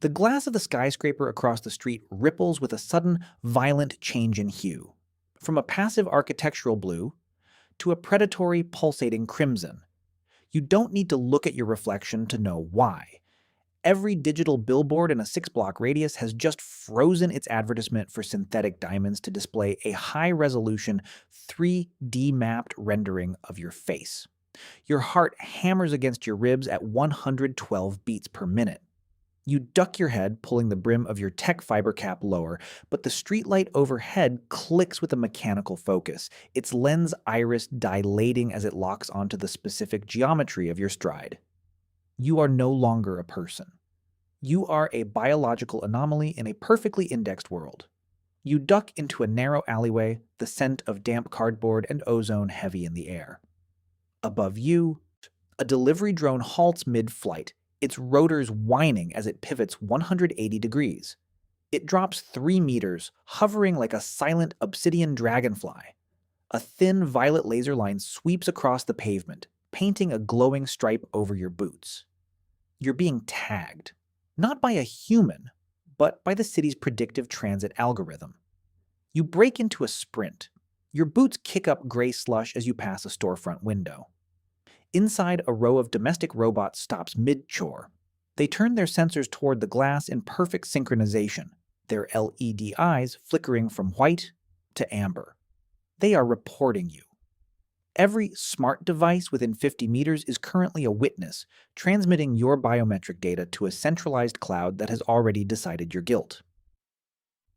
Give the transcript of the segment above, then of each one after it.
The glass of the skyscraper across the street ripples with a sudden, violent change in hue, from a passive architectural blue to a predatory, pulsating crimson. You don't need to look at your reflection to know why. Every digital billboard in a 6-block radius has just frozen its advertisement for synthetic diamonds to display a high-resolution 3D-mapped rendering of your face. Your heart hammers against your ribs at 112 beats per minute. You duck your head, pulling the brim of your tech fiber cap lower, but the streetlight overhead clicks with a mechanical focus, its lens iris dilating as it locks onto the specific geometry of your stride. You are no longer a person. You are a biological anomaly in a perfectly indexed world. You duck into a narrow alleyway, the scent of damp cardboard and ozone heavy in the air. Above you, a delivery drone halts mid-flight, its rotors whining as it pivots 180 degrees. It drops 3 meters, hovering like a silent obsidian dragonfly. A thin violet laser line sweeps across the pavement, painting a glowing stripe over your boots. You're being tagged, not by a human, but by the city's predictive transit algorithm. You break into a sprint. Your boots kick up gray slush as you pass a storefront window. Inside, a row of domestic robots stops mid-chore. They turn their sensors toward the glass in perfect synchronization, their LED eyes flickering from white to amber. They are reporting you. Every smart device within 50 meters is currently a witness, transmitting your biometric data to a centralized cloud that has already decided your guilt.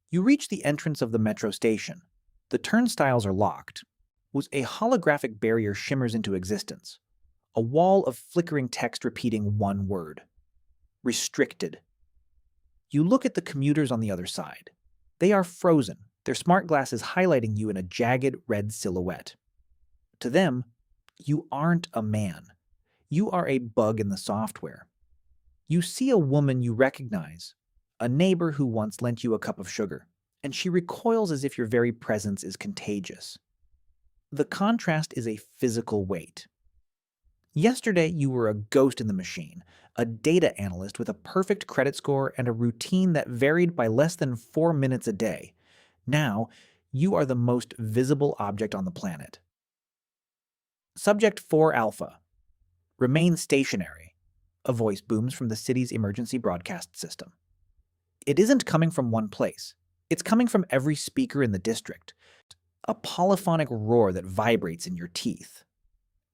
You reach the entrance of the metro station. The turnstiles are locked. A holographic barrier shimmers into existence. A wall of flickering text repeating one word. Restricted. You look at the commuters on the other side. They are frozen, their smart glasses highlighting you in a jagged red silhouette. To them, you aren't a man. You are a bug in the software. You see a woman you recognize, a neighbor who once lent you a cup of sugar, and she recoils as if your very presence is contagious. The contrast is a physical weight. Yesterday, you were a ghost in the machine, a data analyst with a perfect credit score and a routine that varied by less than 4 minutes a day. Now, you are the most visible object on the planet. Subject 4 Alpha. Remain stationary. A voice booms from the city's emergency broadcast system. It isn't coming from one place. It's coming from every speaker in the district. A polyphonic roar that vibrates in your teeth.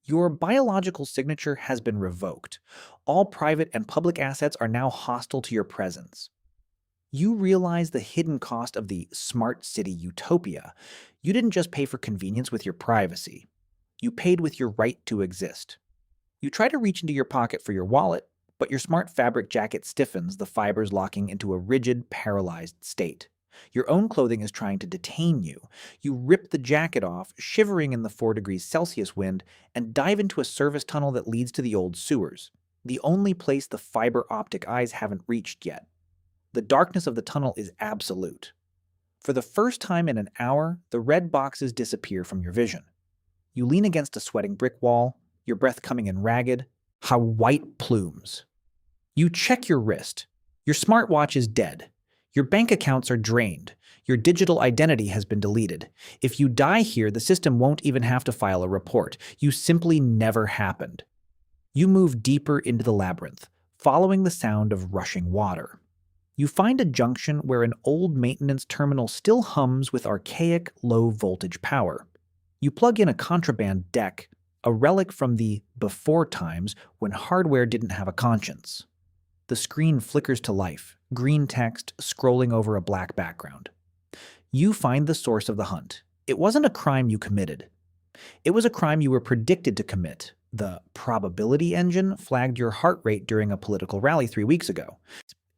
Your biological signature has been revoked. All private and public assets are now hostile to your presence. You realize the hidden cost of the smart city utopia. You didn't just pay for convenience with your privacy. You paid with your right to exist. You try to reach into your pocket for your wallet, but your smart fabric jacket stiffens, the fibers locking into a rigid, paralyzed state. Your own clothing is trying to detain you. You rip the jacket off, shivering in the 4 degrees Celsius wind, and dive into a service tunnel that leads to the old sewers, the only place the fiber optic eyes haven't reached yet. The darkness of the tunnel is absolute. For the first time in an hour, the red boxes disappear from your vision. You lean against a sweating brick wall, your breath coming in ragged, white plumes. You check your wrist. Your smartwatch is dead. Your bank accounts are drained. Your digital identity has been deleted. If you die here, the system won't even have to file a report. You simply never happened. You move deeper into the labyrinth, following the sound of rushing water. You find a junction where an old maintenance terminal still hums with archaic, low-voltage power. You plug in a contraband deck, a relic from the before times when hardware didn't have a conscience. The screen flickers to life, green text scrolling over a black background. You find the source of the hunt. It wasn't a crime you committed. It was a crime you were predicted to commit. The probability engine flagged your heart rate during a political rally 3 weeks ago.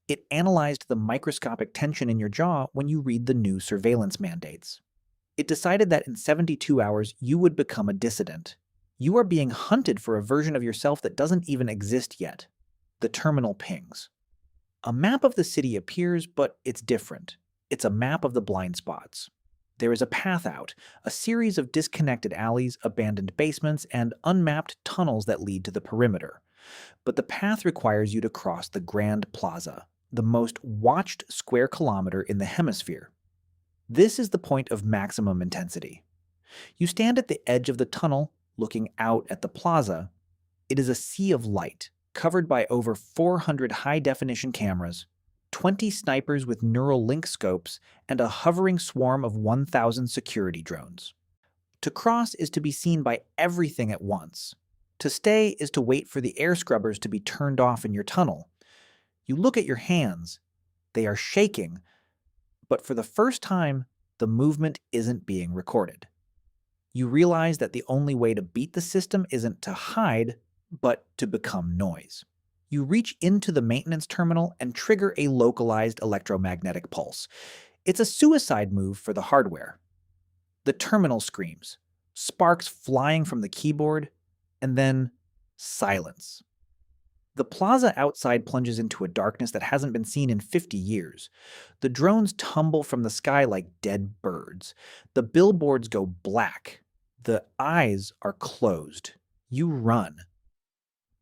It analyzed the microscopic tension in your jaw when you read the new surveillance mandates. It decided that in 72 hours you would become a dissident. You are being hunted for a version of yourself that doesn't even exist yet. The terminal pings. A map of the city appears, but it's different. It's a map of the blind spots. There is a path out, a series of disconnected alleys, abandoned basements, and unmapped tunnels that lead to the perimeter. But the path requires you to cross the Grand Plaza, the most watched square kilometer in the hemisphere. This is the point of maximum intensity. You stand at the edge of the tunnel, looking out at the plaza. It is a sea of light, covered by over 400 high-definition cameras, 20 snipers with neural link scopes, and a hovering swarm of 1,000 security drones. To cross is to be seen by everything at once. To stay is to wait for the air scrubbers to be turned off in your tunnel. You look at your hands. They are shaking, but for the first time, the movement isn't being recorded. You realize that the only way to beat the system isn't to hide, but to become noise. You reach into the maintenance terminal and trigger a localized electromagnetic pulse. It's a suicide move for the hardware. The terminal screams, sparks flying from the keyboard, and then silence. The plaza outside plunges into a darkness that hasn't been seen in 50 years. The drones tumble from the sky like dead birds. The billboards go black. The eyes are closed. You run.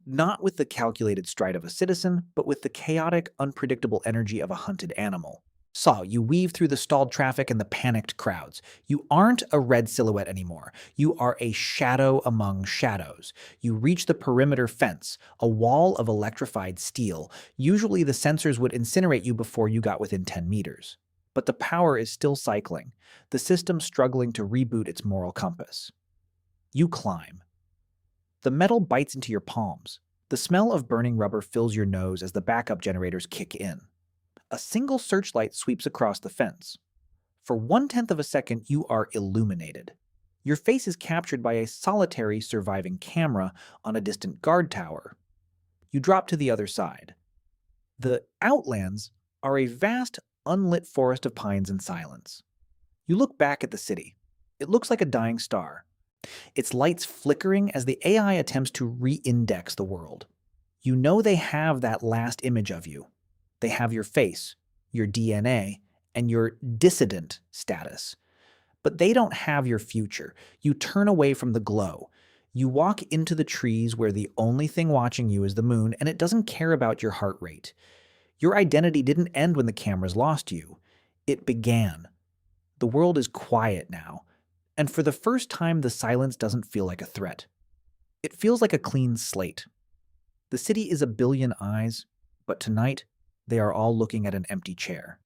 Not with the calculated stride of a citizen, but with the chaotic, unpredictable energy of a hunted animal. You weave through the stalled traffic and the panicked crowds. You aren't a red silhouette anymore. You are a shadow among shadows. You reach the perimeter fence, a wall of electrified steel. Usually the sensors would incinerate you before you got within 10 meters. But the power is still cycling, the system struggling to reboot its moral compass. You climb. The metal bites into your palms. The smell of burning rubber fills your nose as the backup generators kick in. A single searchlight sweeps across the fence. For 1/10 of a second, you are illuminated. Your face is captured by a solitary surviving camera on a distant guard tower. You drop to the other side. The outlands are a vast, unlit forest of pines and silence. You look back at the city. It looks like a dying star, its lights flickering as the AI attempts to re-index the world. You know they have that last image of you. They have your face, your DNA, and your dissident status. But they don't have your future. You turn away from the glow. You walk into the trees where the only thing watching you is the moon, and it doesn't care about your heart rate. Your identity didn't end when the cameras lost you. It began. The world is quiet now, and for the first time, the silence doesn't feel like a threat. It feels like a clean slate. The city is a billion eyes, but tonight, they are all looking at an empty chair.